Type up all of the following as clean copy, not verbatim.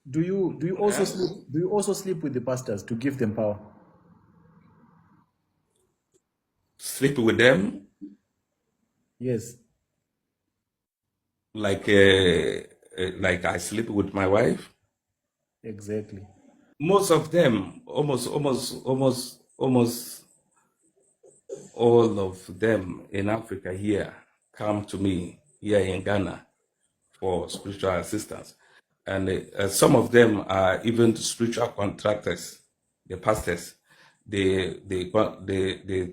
Do you also sleep with the pastors to give them power? Sleep with them Yes. like I sleep with my wife. Exactly. Most of them, almost all of them in Africa here come to me here in Ghana for spiritual assistance. And some of them are even spiritual contractors, the pastors. They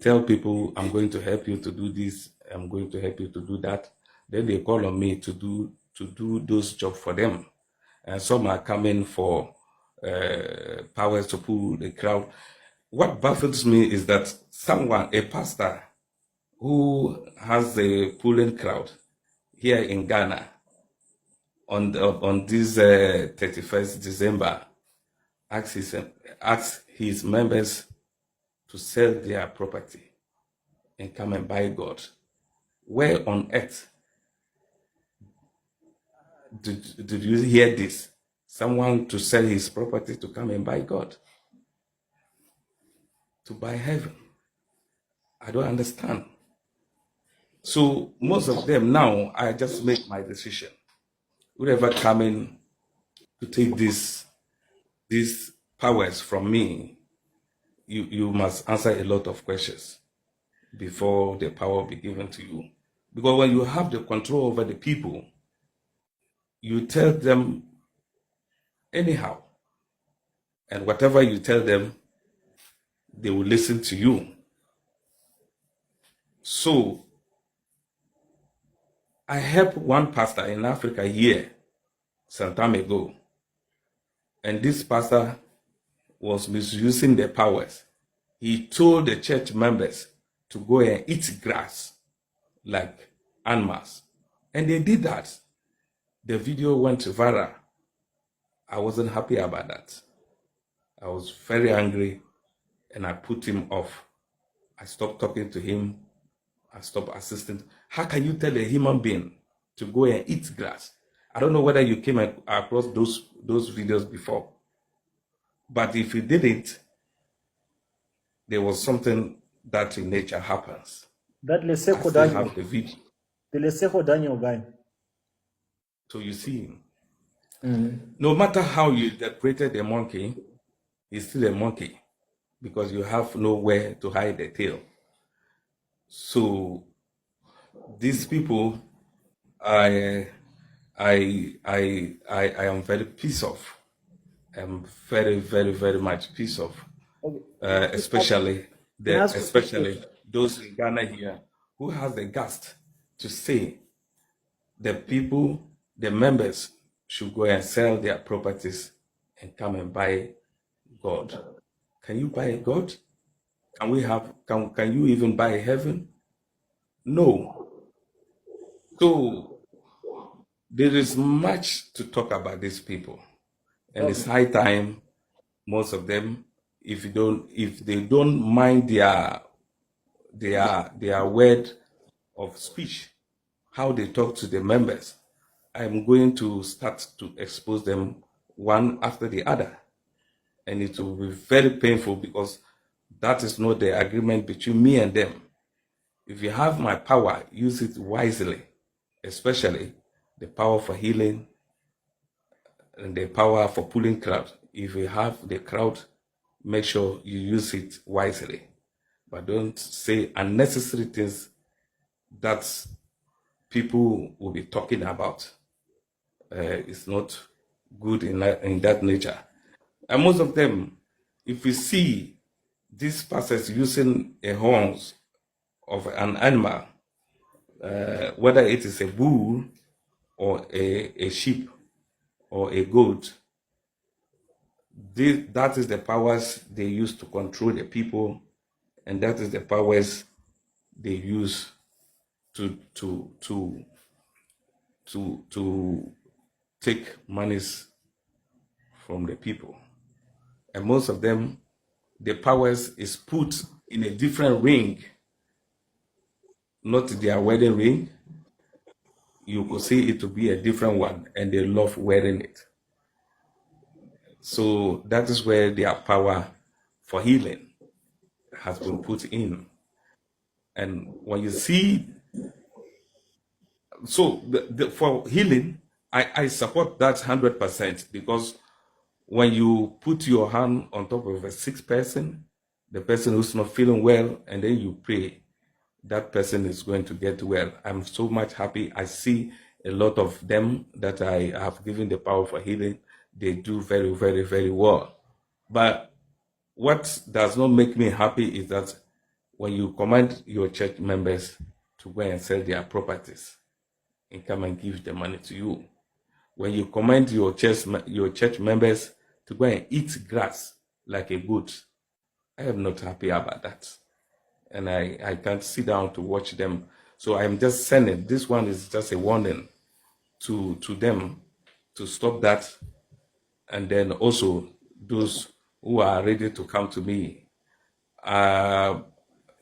tell people, I'm going to help you to do this, I'm going to help you to do that. Then they call on me to do those jobs for them. And some are coming for powers to pull the crowd. What baffles me is that someone, a pastor, who has the pulling crowd here in Ghana on this 31st December, asks his members to sell their property and come and buy God. Where on earth did you hear this? Someone to sell his property to come and buy God, to buy heaven. I don't understand. So most of them now, I just make my decision. Whoever coming to take these powers from me, you must answer a lot of questions before the power be given to you. Because when you have the control over the people, you tell them anyhow. And whatever you tell them, they will listen to you. So I helped one pastor in Africa here some time ago. And this pastor was misusing the powers. He told the church members to go and eat grass like animals. And they did that. The video went viral. I wasn't happy about that. I was very angry and I put him off. I stopped talking to him. I stopped assisting. How can you tell a human being to go and eat grass? I don't know whether you came across those videos before. But if you didn't, there was something that in nature happens. That I Leseko still Daniel. have the video. The Leseko Daniel guy. So you see, no matter how you decorated a monkey, he's still a monkey because you have nowhere to hide the tail. So these people, I am very pissed off. I'm very, very, very much pissed off. Okay. Especially Can I ask you a question? those in Ghana here who has the guts to say the people, the members should go and sell their properties and come and buy God. Can you buy God? Can you even buy heaven? No. So there is much to talk about these people. And it's Okay. high time most of them, if they don't mind their word of speech, how they talk to the members, I'm going to start to expose them one after the other. And it will be very painful because that is not the agreement between me and them. If you have my power, use it wisely, especially the power for healing and the power for pulling crowd. If you have the crowd, make sure you use it wisely. But don't say unnecessary things that people will be talking about. It's not good in that nature. And most of them, if we see these pastors using a horns of an animal, whether it is a bull or a sheep or a goat, that is the powers they use to control the people, and that is the powers they use to take monies from the people. And most of them, the powers is put in a different ring, not their wedding ring. You could see it to be a different one, and they love wearing it. So that is where their power for healing has been put in. And when you see, so for healing, I support that 100% because when you put your hand on top of a sick person, the person who's not feeling well, and then you pray, that person is going to get well. I'm so much happy. I see a lot of them that I have given the power for healing. They do very, very, very well. But what does not make me happy is that when you command your church members to go and sell their properties and come and give the money to you, when you command your church members to go and eat grass like a goat, I am not happy about that. And I can't sit down to watch them. So I'm just sending, this one is just a warning to them to stop that. And then also those who are ready to come to me,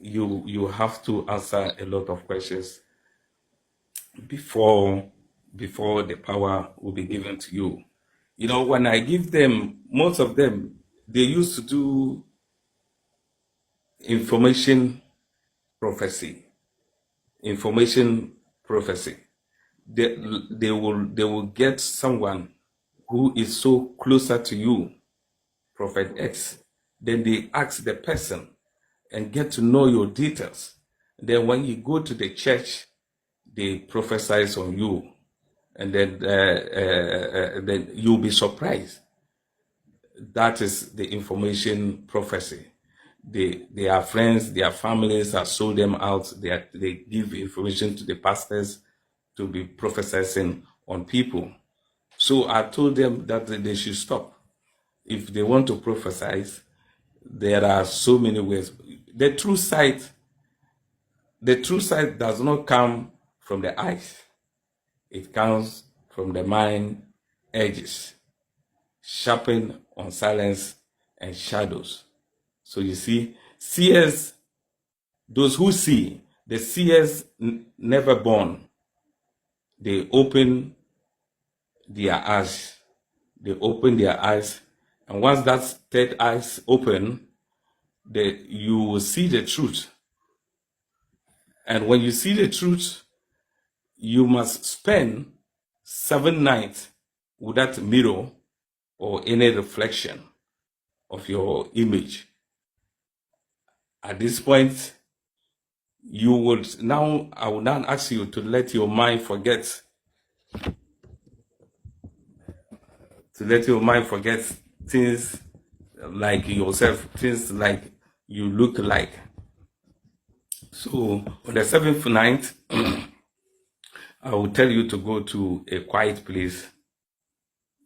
you have to answer a lot of questions before the power will be given to you. You know, when I give them, most of them, they used to do information prophecy. Information prophecy. They will get someone who is so closer to you, Prophet X. Then they ask the person and get to know your details. Then when you go to the church, they prophesy on you, and then you'll be surprised. That is the information prophecy. Their friends, their families have sold them out. They give information to the pastors to be prophesying on people. So I told them that they should stop. If they want to prophesy, there are so many ways. The true sight does not come from the eyes. It comes from the mind edges, sharpened on silence and shadows. So you see, seers, those who see, the seers never born. They open their eyes. They open their eyes. And once that third eyes open, you will see the truth. And when you see the truth, you must spend 7 nights without mirror or any reflection of your image. At this point, I will now ask you to let your mind forget. To let your mind forget things like yourself, things like you look like. So on the 7th night, I will tell you to go to a quiet place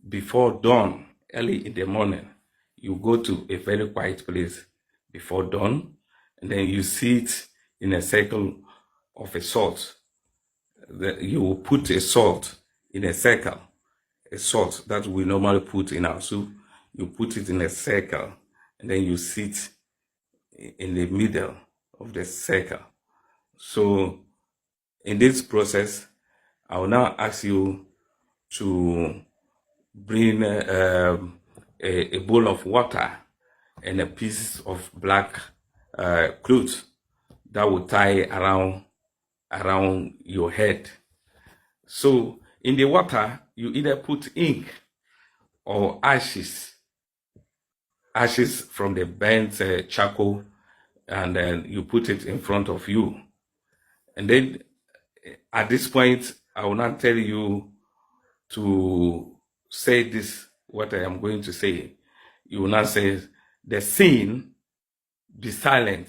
before dawn, early in the morning. You go to a very quiet place before dawn, and then you sit in a circle of a salt. You will put a salt in a circle, a salt that we normally put in our soup. You put it in a circle, and then you sit in the middle of the circle. So in this process, I will now ask you to bring a bowl of water and a piece of black cloth that will tie around your head. So in the water, you either put ink or ashes from the burnt charcoal, and then you put it in front of you. And then at this point, I will not tell you to say this, what I am going to say. You will not say, the scene, be silent.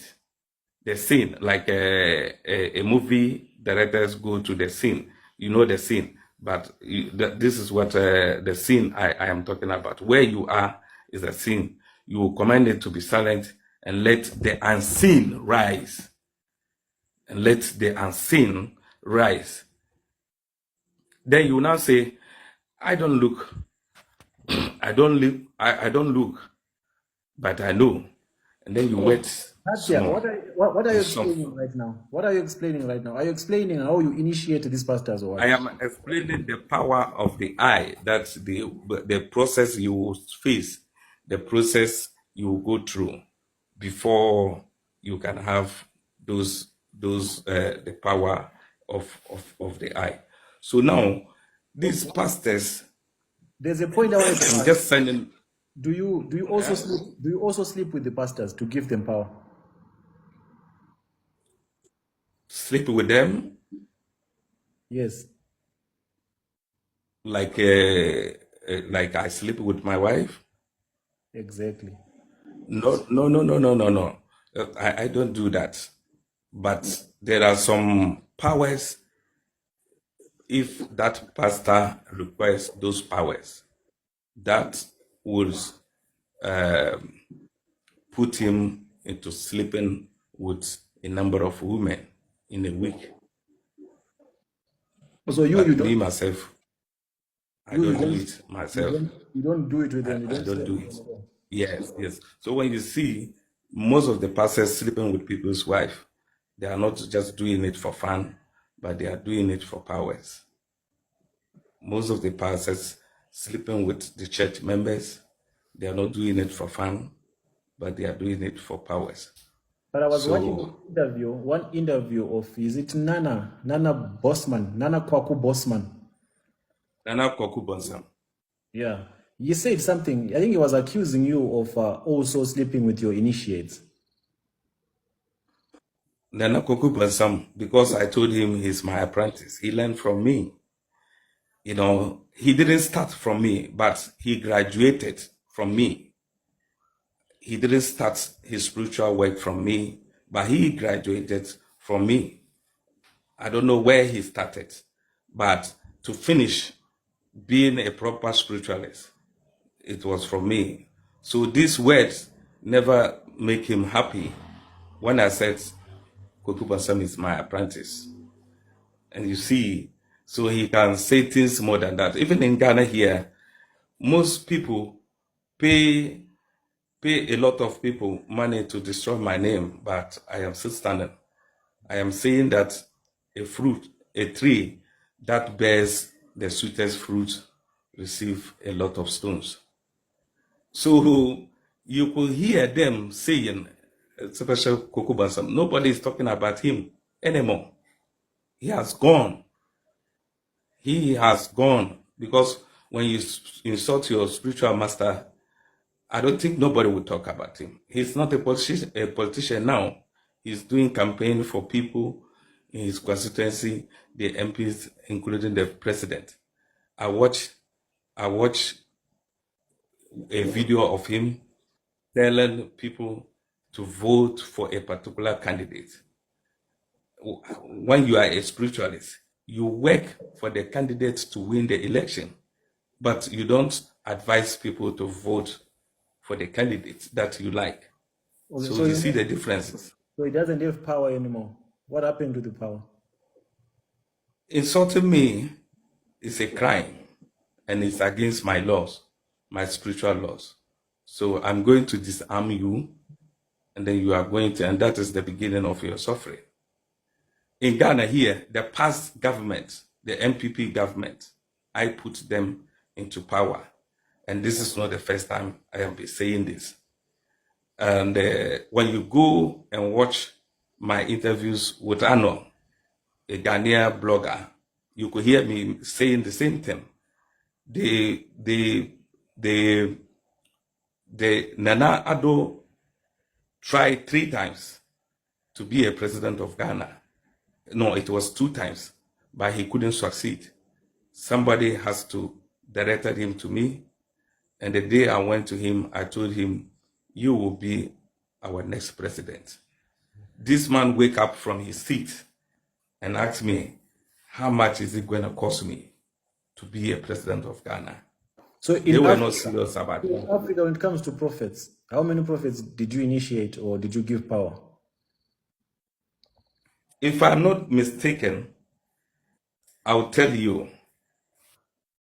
The scene, like a movie directors go to the scene. You know the scene, but this is what the scene I am talking about. Where you are is a scene. You will command it to be silent and let the unseen rise. And let the unseen rise. Then you will now say, I don't look, I don't look, but I know. and then you wait Nadia, small. what are you And some, explaining right now? What are you explaining right now? Are you explaining how you initiate these pastors or what? I am explaining the power of the eye. That's the process you will face, the process you will go through before you can have the power of the eye. So now these pastors, There's a point I wanted to I'm ask. just sending. Do you also sleep with the pastors to give them power? Sleep with them Yes. like I sleep with my wife. Exactly. No, no, no, no, no, no, no. I don't do that. But there are some powers. If that pastor requires those powers, that would put him into sleeping with a number of women in a week. So you But me don't myself, I you don't do don't it myself. you don't do it with them. You I don't don't sleep do with it. them at all. Yes, yes. So when you see most of the pastors sleeping with people's wife, they are not just doing it for fun, but they are doing it for powers. Most of the pastors sleeping with the church members, they are not doing it for fun, but they are doing it for powers. But I was watching So one interview of, is it Nana Bossman, Nana Kwaku Bossman? Nana Kwaku Bonsam, Yeah. He said something. I think he was accusing you of also sleeping with your initiates. Nana Kwaku Bonsam, because I told him he's my apprentice, he learned from me. You know, he didn't start from me, but he graduated from me. He didn't start his spiritual work from me, but he graduated from me. I don't know where he started, but to finish being a proper spiritualist, it was from me. So these words never make him happy when I said Kwaku Bonsam is my apprentice. And you see, so he can say things more than that. Even in Ghana here, most people pay a lot of people money to destroy my name, but I am still standing. I am saying that a tree that bears the sweetest fruit receive a lot of stones. So you could hear them saying, especially Kwaku Bonsam, nobody is talking about him anymore. He has gone. He has gone, because when you insult your spiritual master, I don't think nobody will talk about him. He's not a politician now. He's doing campaign for people in his constituency, the MPs, including the president. I watched a video of him telling people to vote for a particular candidate. When you are a spiritualist, you work for the candidate to win the election, but you don't advise people to vote for the candidate that you like. Okay, So you see the differences. so he doesn't have power anymore. What happened to the power? Insulting me is a crime, and it's against my laws, my spiritual laws. So I'm going to disarm you, and then you are going to, and that is the beginning of your suffering. In Ghana here, the past government, the MPP government, I put them into power. And this is not the first time I am saying this. And when you go and watch my interviews with Arnold, a Ghanaian blogger, you could hear me saying the same thing. The Nana Addo tried 3 times to be a president of Ghana. No, it was 2 times, but he couldn't succeed. Somebody has to directed him to me, and the day I went to him, I told him, "You will be our next president." This man wake up from his seat and asked me, "How much is it going to cost me to be a president of Ghana?" So They were not serious about it. in Africa, when it comes to prophets, how many prophets did you initiate or did you give power? If I'm not mistaken, I'll tell you,